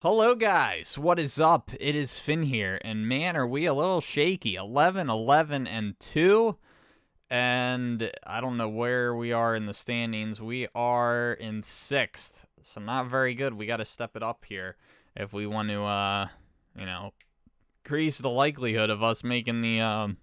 Hello guys, what is up? It is Finn here, and man, are we a little shaky. 11, 11, and 2, and I don't know where we are in the standings. We are in 6th, so not very good. We got to step it up here if we want to, increase the likelihood of us making the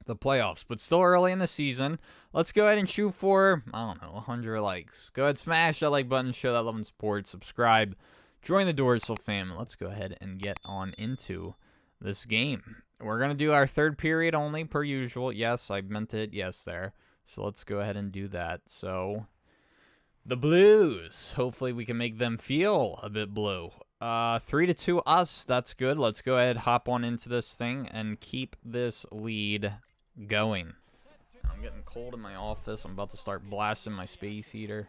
playoffs. But still early in the season. Let's go ahead and shoot for, 100 likes. Go ahead, smash that like button, show that love and support, subscribe. Join the Dorsal fam. Let's go ahead and get on into this game. We're going to do our third period only, per usual. Yes, I meant it. Yes, there. So let's go ahead and do that. So, the Blues. Hopefully we can make them feel a bit blue. 3-2 us. That's good. Let's go ahead, hop on into this thing, and keep this lead going. I'm getting cold in my office. I'm about to start blasting my space heater.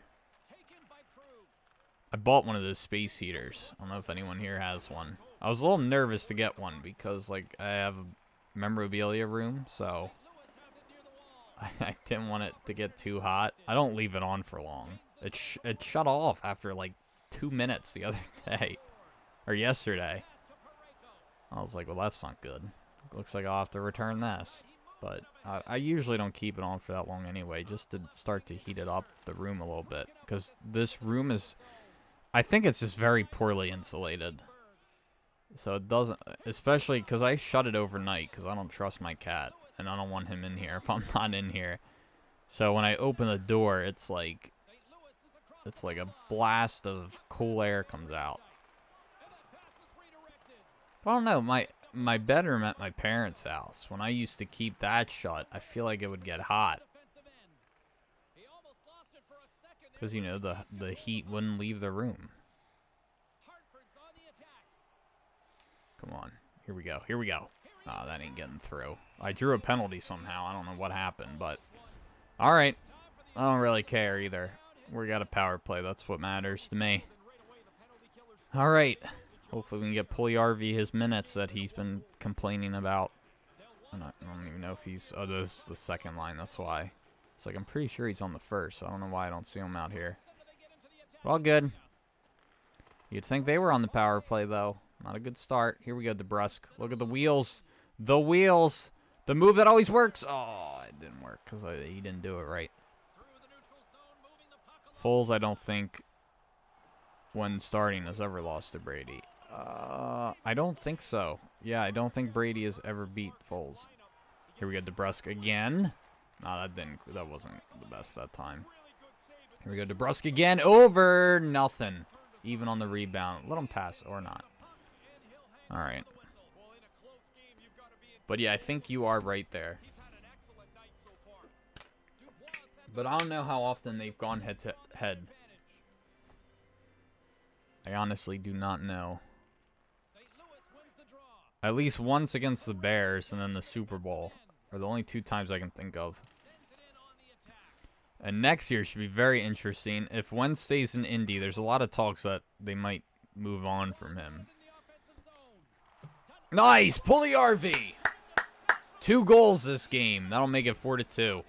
I bought one of those space heaters. I don't know if anyone here has one. I was a little nervous to get one because, like, I have a memorabilia room, so I didn't want it to get too hot. I don't leave it on for long. It shut off after, like, 2 minutes the other day. Or yesterday. I was like, well, that's not good. Looks like I'll have to return this. But I usually don't keep it on for that long anyway, just to start to heat it up the room a little bit. Because this room is... I think it's just very poorly insulated. So it doesn't, especially because I shut it overnight because I don't trust my cat. And I don't want him in here if I'm not in here. So when I open the door, it's like a blast of cool air comes out. I don't know, my bedroom at my parents' house, when I used to keep that shut, I feel like it would get hot. Because, you know, the heat wouldn't leave the room. Come on. Here we go. Here we go. Oh, that ain't getting through. I drew a penalty somehow. I don't know what happened, but... Alright. I don't really care either. We got a power play. That's what matters to me. Alright. Hopefully we can get Puliarvi his minutes that he's been complaining about. I don't even know if he's... Oh, this is the second line. That's why. It's like, I'm pretty sure he's on the first, so I don't know why I don't see him out here. But all good. You'd think they were on the power play, though. Not a good start. Here we go, DeBrusque. Look at the wheels. The wheels. The move that always works. Oh, it didn't work because he didn't do it right. Foles, I don't think, when starting, has ever lost to Brady. I don't think so. Yeah, I don't think Brady has ever beat Foles. Here we go, DeBrusque again. No, that wasn't the best that time. Here we go, DeBrusque again. Over nothing. Even on the rebound. Let him pass or not. All right. But yeah, I think you are right there. But I don't know how often they've gone head to head. I honestly do not know. At least once against the Bears and then the Super Bowl are the only 2 times I can think of. And next year should be very interesting. If Wentz stays in Indy, there's a lot of talks that they might move on from him. Nice! Puliarvi! 2 goals this game. That'll make it 4-2.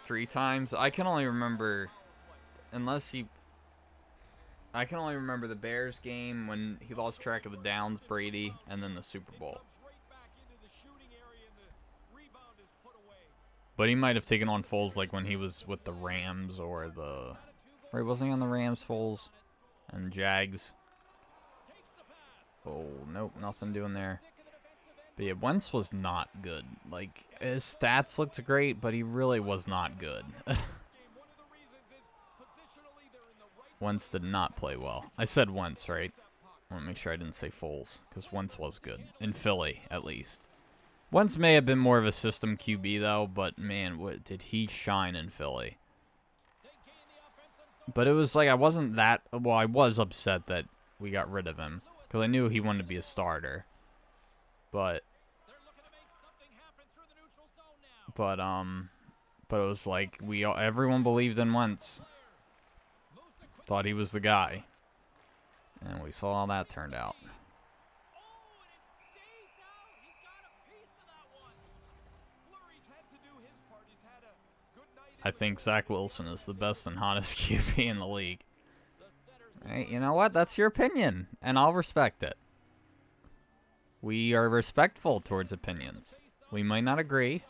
3 times? I can only remember... I can only remember the Bears game when he lost track of the downs, Brady, and then the Super Bowl. But he might have taken on Foles like when he was with the Rams or the... Right, wasn't he on the Rams, Foles? And Jags. Oh, nope, nothing doing there. But yeah, Wentz was not good. Like, his stats looked great, but he really was not good. Wentz did not play well. I said Wentz, right? I want to make sure I didn't say Foles, because Wentz was good. In Philly, at least. Wentz may have been more of a system QB, though, but man, what did he shine in Philly. But it was like I wasn't that... Well, I was upset that we got rid of him, because I knew he wanted to be a starter. But it was like everyone believed in Wentz. Thought he was the guy. And we saw how that turned out. I think Zach Wilson is the best and hottest QB in the league. Right, you know what? That's your opinion, and I'll respect it. We are respectful towards opinions. We might not agree.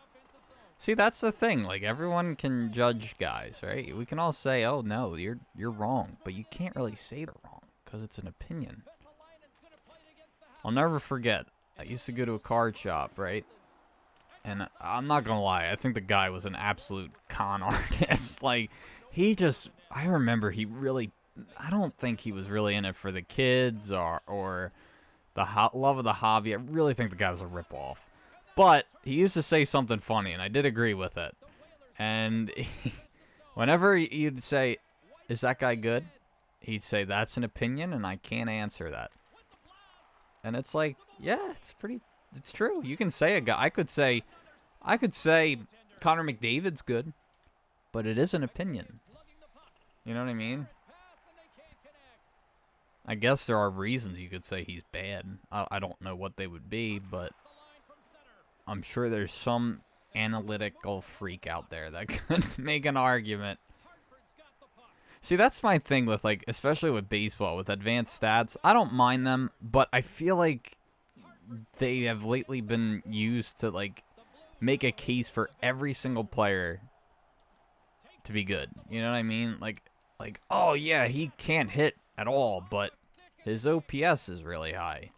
See, that's the thing. Like, everyone can judge guys, right? We can all say, "Oh no, you're wrong," but you can't really say they're wrong because it's an opinion. I'll never forget. I used to go to a card shop, right? And I'm not gonna lie, I think the guy was an absolute con artist. Like, I remember I don't think he was really in it for the kids or the love of the hobby. I really think the guy was a ripoff. But he used to say something funny, and I did agree with it. And whenever you'd say, "Is that guy good?" he'd say, "That's an opinion, and I can't answer that." And it's like, yeah, it's true. You can say a guy. I could say Connor McDavid's good, but it is an opinion. You know what I mean? I guess there are reasons you could say he's bad. I don't know what they would be, but I'm sure there's some analytical freak out there that could make an argument. See, that's my thing with, like, especially with baseball, with advanced stats. I don't mind them, but I feel like they have lately been used to, like, make a case for every single player to be good. You know what I mean? Like, oh yeah, he can't hit at all, but his OPS is really high.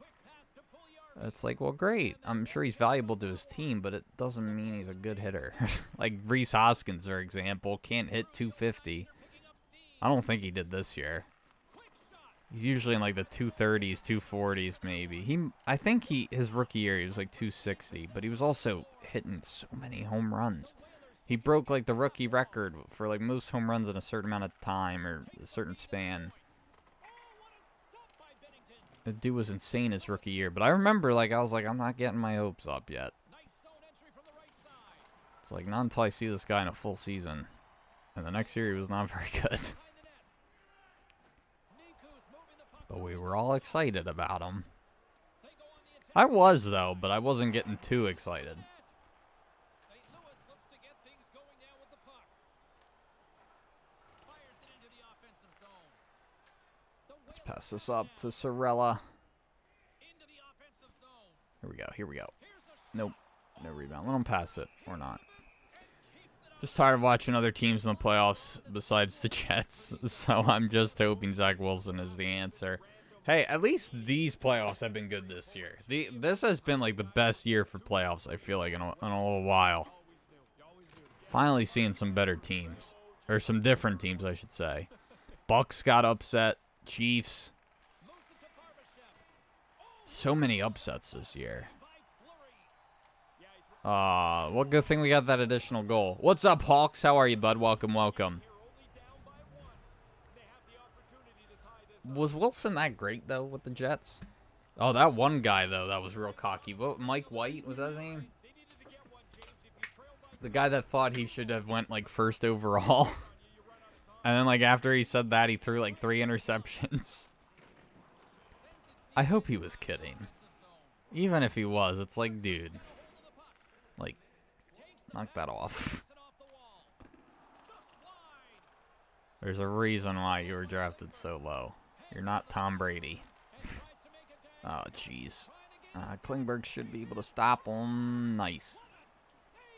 It's like, well, great. I'm sure he's valuable to his team, but it doesn't mean he's a good hitter. Like Rhys Hoskins, for example, can't hit 250. I don't think he did this year. He's usually in like the 230s, 240s maybe. I think his rookie year he was like 260, but he was also hitting so many home runs. He broke like the rookie record for like most home runs in a certain amount of time or a certain span. The dude was insane his rookie year, but I remember like I was like, I'm not getting my hopes up yet. It's like not until I see this guy in a full season. And the next year he was not very good. But we were all excited about him. I was, though, but I wasn't getting too excited. Let's pass this up to Sorella. Here we go. Nope, no rebound. Let him pass it, or not. Just tired of watching other teams in the playoffs besides the Jets, so I'm just hoping Zach Wilson is the answer. Hey, at least these playoffs have been good this year. This has been like the best year for playoffs, I feel like, in a little while. Finally seeing some better teams. Or some different teams, I should say. Bucks got upset. Chiefs. So many upsets this year. What good thing we got that additional goal. What's up, Hawks? How are you, bud? Welcome, welcome. Was Wilson that great, though, with the Jets? Oh, that one guy, though, that was real cocky. What, Mike White, was that his name? The guy that thought he should have went, like, first overall. And then, like, after he said that, he threw, like, 3 interceptions. I hope he was kidding. Even if he was, it's like, dude. Like, knock that off. There's a reason why you were drafted so low. You're not Tom Brady. Oh, jeez. Klingberg should be able to stop him. Nice.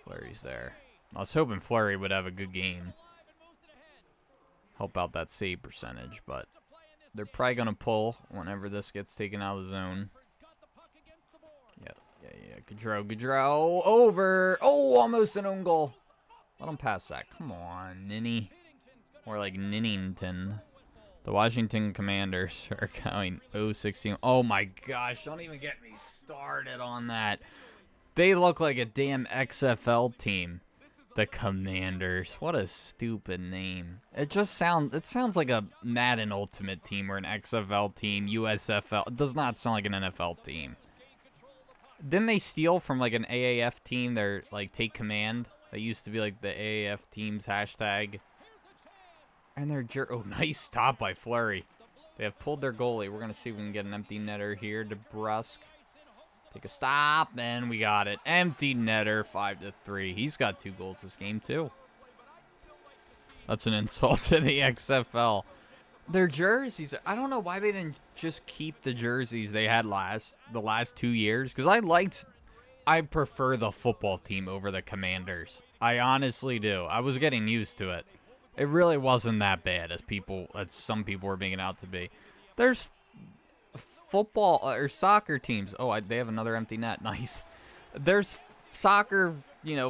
Fleury's there. I was hoping Fleury would have a good game. Help out that save percentage, but they're probably going to pull whenever this gets taken out of the zone. Yeah. Gaudreau. Over. Oh, almost an own goal. Let him pass that. Come on, Ninny. Or like Ninnington. The Washington Commanders are going 0-16. Oh my gosh, don't even get me started on that. They look like a damn XFL team. The Commanders. What a stupid name. It sounds like a Madden Ultimate team or an XFL team, USFL. It does not sound like an NFL team. Didn't they steal from like an AAF team? They're like Take Command. That used to be like the AAF team's hashtag. And they're oh, nice stop by Fleury. They have pulled their goalie. We're going to see if we can get an empty netter here. DeBrusque. Take a stop, and we got it. Empty netter, 5-3. He's got 2 goals this game, too. That's an insult to the XFL. Their jerseys, I don't know why they didn't just keep the jerseys they had the last 2 years. Because I prefer the football team over the Commanders. I honestly do. I was getting used to it. It really wasn't that bad as some people were making it out to be. There's football or soccer teams. Oh, they have another empty net. Nice. There's soccer,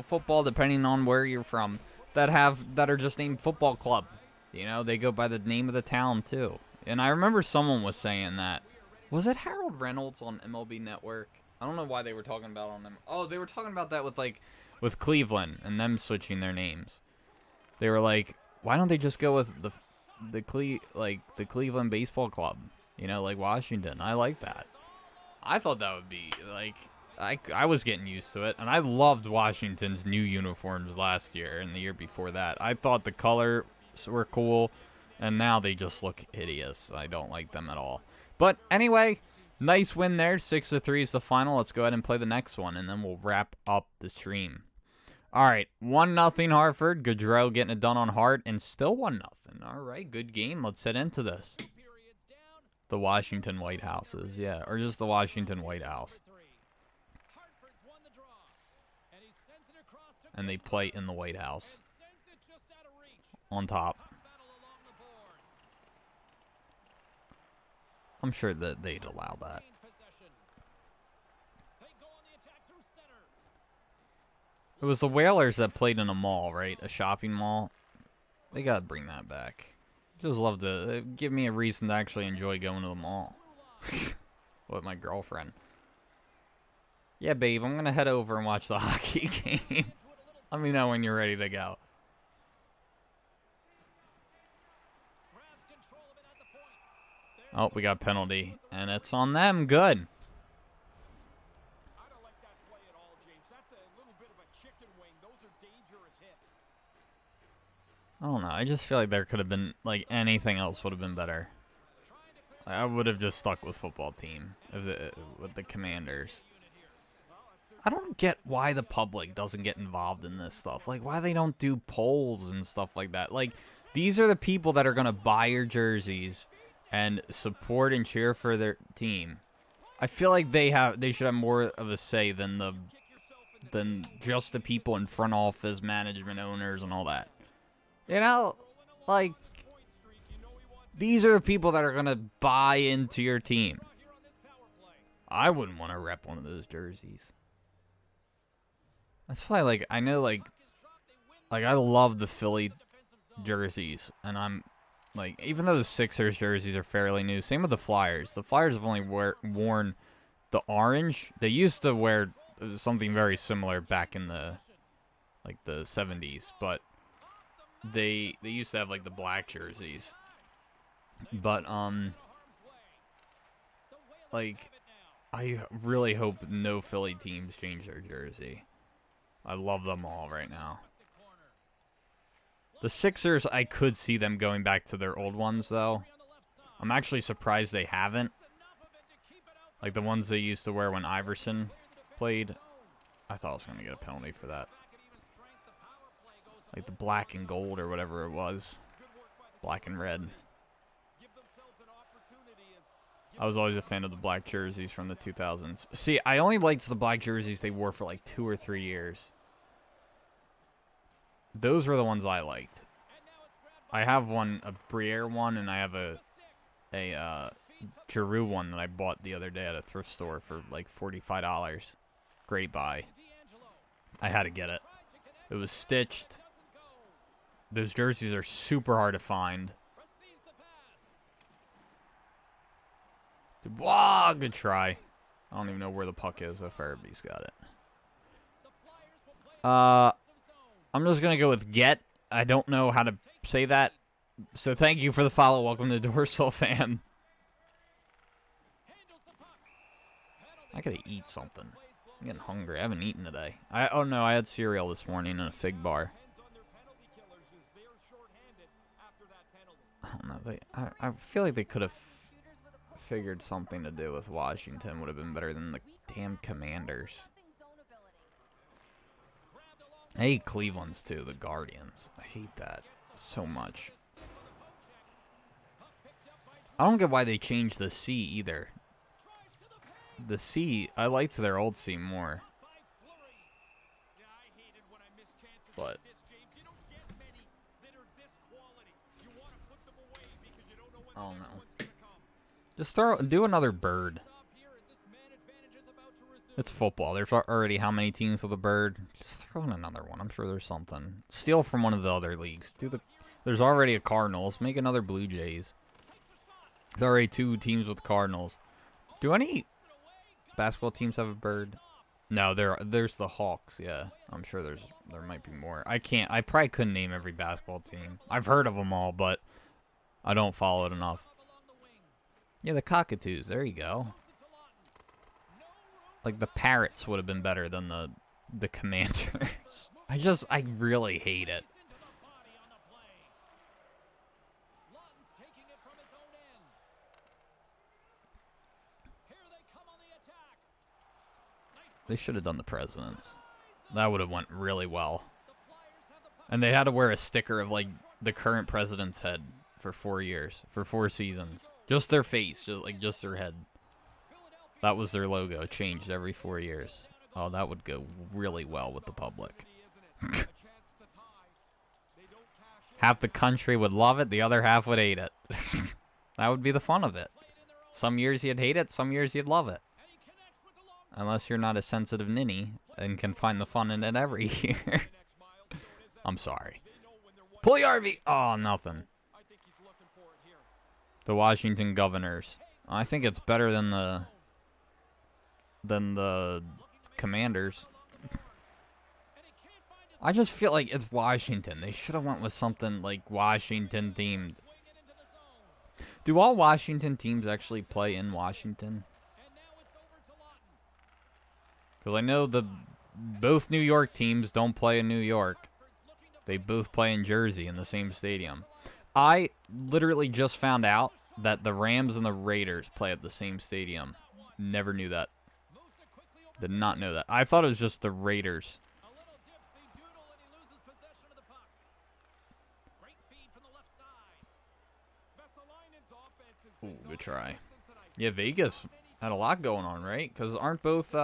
football, depending on where you're from, that are just named football club. They go by the name of the town too. And I remember someone was saying that. Was it Harold Reynolds on MLB Network? I don't know why they were talking about on them. Oh, they were talking about that with Cleveland and them switching their names. They were like, why don't they just go with the Cleveland Baseball Club? Like Washington. I like that. I thought that would be I was getting used to it, and I loved Washington's new uniforms last year and the year before that. I thought the colors were cool, and now they just look hideous. I don't like them at all. But anyway, nice win there. 6-3 is the final. Let's go ahead and play the next one, and then we'll wrap up the stream. All right, 1-0 Hartford. Gaudreau getting it done on Hart, and still 1-0. All right, good game. Let's head into this. The Washington White Houses, yeah, or just the Washington White House. And they play in the White House. On top. I'm sure that they'd allow that. It was the Whalers that played in a mall, right? A shopping mall. They gotta bring that back. Just love to give me a reason to actually enjoy going to the mall. With my girlfriend. Yeah, babe, I'm gonna head over and watch the hockey game. Let me know when you're ready to go. Oh, we got penalty, and it's on them. Good. I don't know. I just feel like there could have been, anything else would have been better. I would have just stuck with football team with the Commanders. I don't get why the public doesn't get involved in this stuff. Why they don't do polls and stuff like that. These are the people that are going to buy your jerseys and support and cheer for their team. I feel like they should have more of a say than just the people in front office, management, owners, and all that. These are the people that are going to buy into your team. I wouldn't want to rep one of those jerseys. That's why, I know, I love the Philly jerseys, and I'm, even though the Sixers jerseys are fairly new, same with the Flyers. The Flyers have only worn the orange. They used to wear something very similar back in the, the 70s, but they used to have, the black jerseys. But, I really hope no Philly teams change their jersey. I love them all right now. The Sixers, I could see them going back to their old ones, though. I'm actually surprised they haven't. The ones they used to wear when Iverson played. I thought I was going to get a penalty for that. The black and gold or whatever it was. Black and red. I was always a fan of the black jerseys from the 2000s. See, I only liked the black jerseys they wore for 2 or 3 years. Those were the ones I liked. I have a Briere one, and I have a Giroux one that I bought the other day at a thrift store for $45. Great buy. I had to get it. It was stitched. Those jerseys are super hard to find. Wow, good try. I don't even know where the puck is. Oh, Farabee's got it. I'm just going to go with get. I don't know how to say that. So thank you for the follow. Welcome to Dorsal Fam. I got to eat something. I'm getting hungry. I haven't eaten today. Oh, no, I had cereal this morning and a fig bar. I don't know. I feel like they could have figured something to do with Washington would have been better than the damn Commanders. I hate Cleveland's too, the Guardians. I hate that. So much. I don't get why they changed the C either. The C, I liked their old C more. But I don't know. Just do another bird. It's football. There's already how many teams with a bird? Just throw in another one. I'm sure there's something. Steal from one of the other leagues. There's already a Cardinals. Make another Blue Jays. There's already 2 teams with Cardinals. Do any basketball teams have a bird? No, there's the Hawks. Yeah, I'm sure there might be more. I probably couldn't name every basketball team. I've heard of them all, but I don't follow it enough. Yeah, the Cockatoos. There you go. Like, the Parrots would have been better than the Commanders. I really hate it. They should have done the Presidents. That would have went really well. And they had to wear a sticker of, like, the current president's head for 4 years. For 4 seasons. Just their face. Just their head. That was their logo. Changed every 4 years. Oh, that would go really well with the public. Half the country would love it. The other half would hate it. That would be the fun of it. Some years you'd hate it. Some years you'd love it. Unless you're not a sensitive ninny and can find the fun in it every year. I'm sorry. Pull the RV. Oh, nothing. The Washington Governors. I think it's better than the Commanders. I just feel like it's Washington. They should have went with something like Washington themed. Do all Washington teams actually play in Washington? Because I know both New York teams don't play in New York. They both play in Jersey in the same stadium. I literally just found out that the Rams and the Raiders play at the same stadium. Never knew that. Did not know that. I thought it was just the Raiders. Ooh, good try. Yeah, Vegas had a lot going on, right? Because aren't both...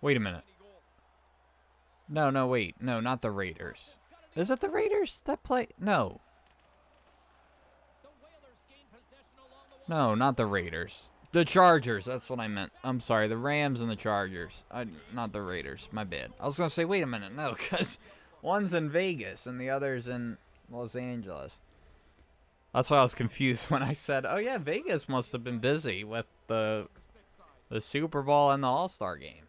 Wait a minute. No, wait. No, not the Raiders. Is it the Raiders that play? No. No, not the Raiders. The Chargers. That's what I meant. I'm sorry. The Rams and the Chargers. Not the Raiders. My bad. I was going to say, wait a minute. No, because one's in Vegas and the other's in Los Angeles. That's why I was confused when I said, oh, yeah, Vegas must have been busy with the Super Bowl and the All-Star game.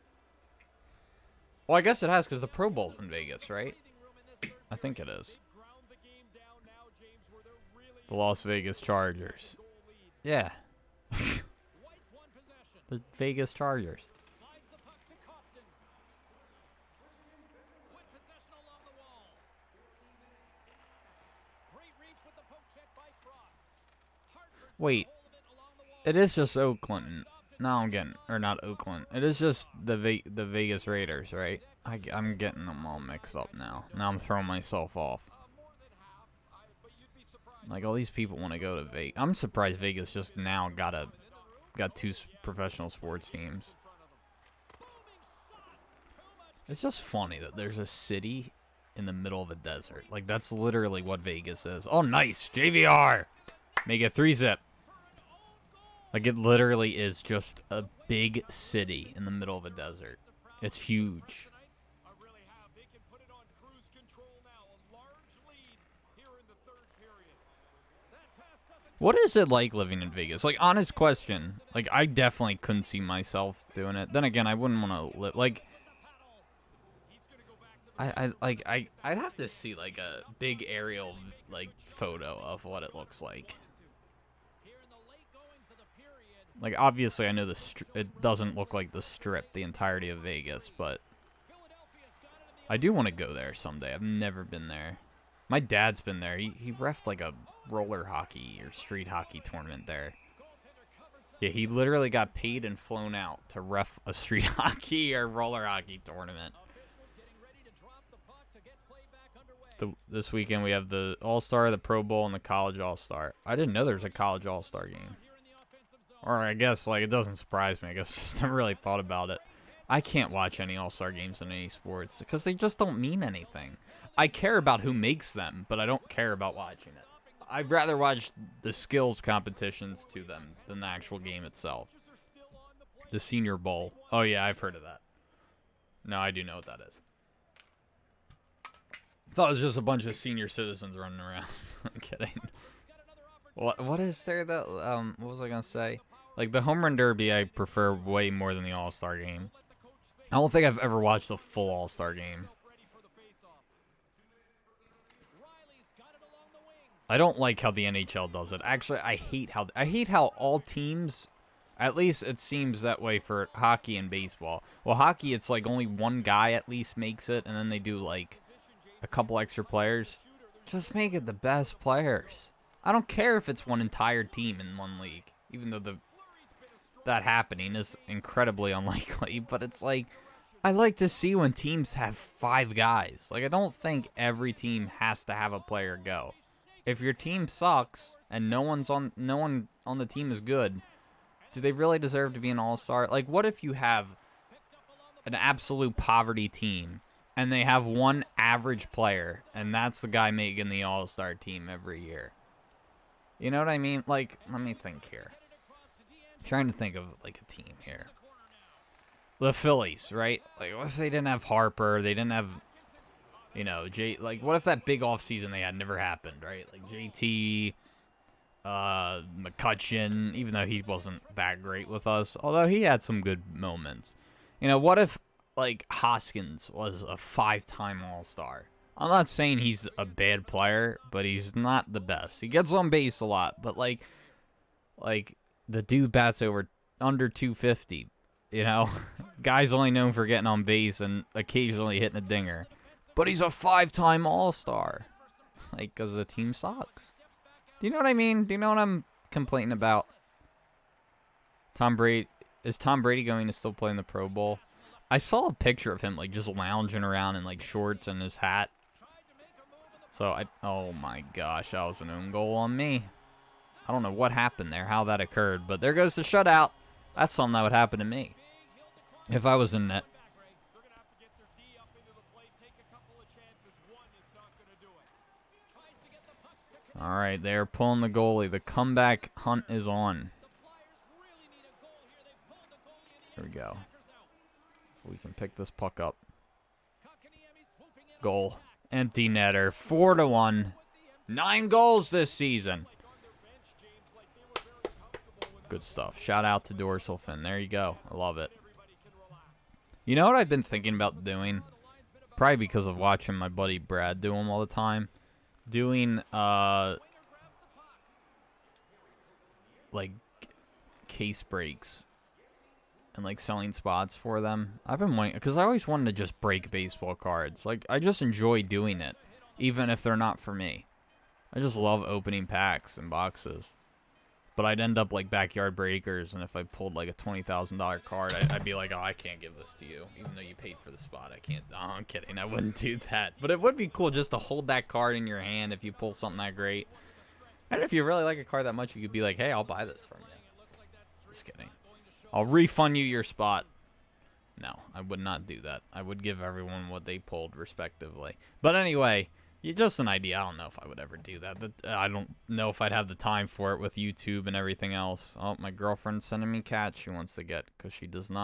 Well, I guess it has because the Pro Bowl's in Vegas, right? I think it is. The Las Vegas Chargers. Yeah. The Vegas Chargers. Wait. It is just Oakland. No, I'm getting, or not Oakland. It is just the Vegas Raiders, right? I'm getting them all mixed up now. Now I'm throwing myself off. Like, all these people want to go to Vegas. I'm surprised Vegas just now got 2 professional sports teams. It's just funny that there's a city in the middle of a desert. Like, that's literally what Vegas is. Oh, nice. JVR. Make it 3-zip. Like, it literally is just a big city in the middle of a desert. It's huge. What is it like living in Vegas? Like, honest question. Like, I definitely couldn't see myself doing it. Then again, I wouldn't want to live. Like, I'd have to see, like, a big aerial, like, photo of what it looks like. Like, obviously, I know it doesn't look like the Strip, the entirety of Vegas, but I do want to go there someday. I've never been there. My dad's been there. He reffed, like, a roller hockey or street hockey tournament there. Yeah, he literally got paid and flown out to ref a street hockey or roller hockey tournament. This weekend we have the All-Star, the Pro Bowl, and the College All-Star. I didn't know there was a College All-Star game. Or I guess, like, it doesn't surprise me. I guess just never really thought about it. I can't watch any All-Star games in any sports because they just don't mean anything. I care about who makes them, but I don't care about watching it. I'd rather watch the skills competitions to them than the actual game itself. The Senior Bowl. Oh, yeah, I've heard of that. No, I do know what that is. I thought it was just a bunch of senior citizens running around. I'm kidding. What is there that, what was I going to say? Like, the Home Run Derby I prefer way more than the All-Star game. I don't think I've ever watched a full All-Star game. I don't like how the NHL does it. Actually, I hate how all teams, at least it seems that way for hockey and baseball. Well, hockey, it's like only one guy at least makes it, and then they do, like, a couple extra players. Just make it the best players. I don't care if it's one entire team in one league, even though that happening is incredibly unlikely. But it's like, I like to see when teams have 5 guys. Like, I don't think every team has to have a player go. If your team sucks and no one on the team is good, do they really deserve to be an all-star? Like, what if you have an absolute poverty team and they have one average player, and that's the guy making the all-star team every year? You know what I mean? Like, let me think here. I'm trying to think of, like, a team here. The Phillies, right? Like, what if they didn't have Harper? They didn't have, you know, like, what if that big offseason they had never happened, right? Like, JT, McCutcheon, even though he wasn't that great with us, although he had some good moments. You know, what if, like, Hoskins was a 5-time All-Star? I'm not saying he's a bad player, but he's not the best. He gets on base a lot, but, like the dude bats under 250, you know? Guy's only known for getting on base and occasionally hitting a dinger. But he's a 5-time All-Star. Like, because the team sucks. Do you know what I mean? Do you know what I'm complaining about? Tom Brady. Is Tom Brady going to still play in the Pro Bowl? I saw a picture of him, like, just lounging around in, like, shorts and his hat. So, oh my gosh, that was an own goal on me. I don't know what happened there, how that occurred, but there goes the shutout. That's something that would happen to me if I was in net. All right, they're pulling the goalie. The comeback hunt is on. Here we go. If we can pick this puck up. Goal. Empty netter. 4-1. 9 goals this season. Good stuff. Shout out to Dorsal Fin. There you go. I love it. You know what I've been thinking about doing? Probably because of watching my buddy Brad do them all the time. Doing, like, case breaks. And, like, selling spots for them. I've been wanting, because I always wanted to just break baseball cards. Like, I just enjoy doing it, even if they're not for me. I just love opening packs and boxes. But I'd end up, like, backyard breakers, and if I pulled, like, a $20,000 card, I'd be like, oh, I can't give this to you, even though you paid for the spot. I can't. Oh, I'm kidding. I wouldn't do that. But it would be cool just to hold that card in your hand if you pull something that great. And if you really like a card that much, you could be like, hey, I'll buy this from you. Just kidding. I'll refund you your spot. No, I would not do that. I would give everyone what they pulled, respectively. But anyway, just an idea. I don't know if I would ever do that. I don't know if I'd have the time for it with YouTube and everything else. Oh, my girlfriend's sending me cats she wants to get because she doesn't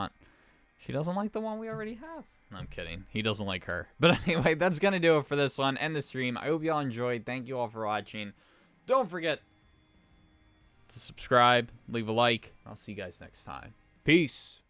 like the one we already have. No, I'm kidding. He doesn't like her. But anyway, that's going to do it for this one and the stream. I hope y'all enjoyed. Thank you all for watching. Don't forget to subscribe, leave a like. I'll see you guys next time. Peace.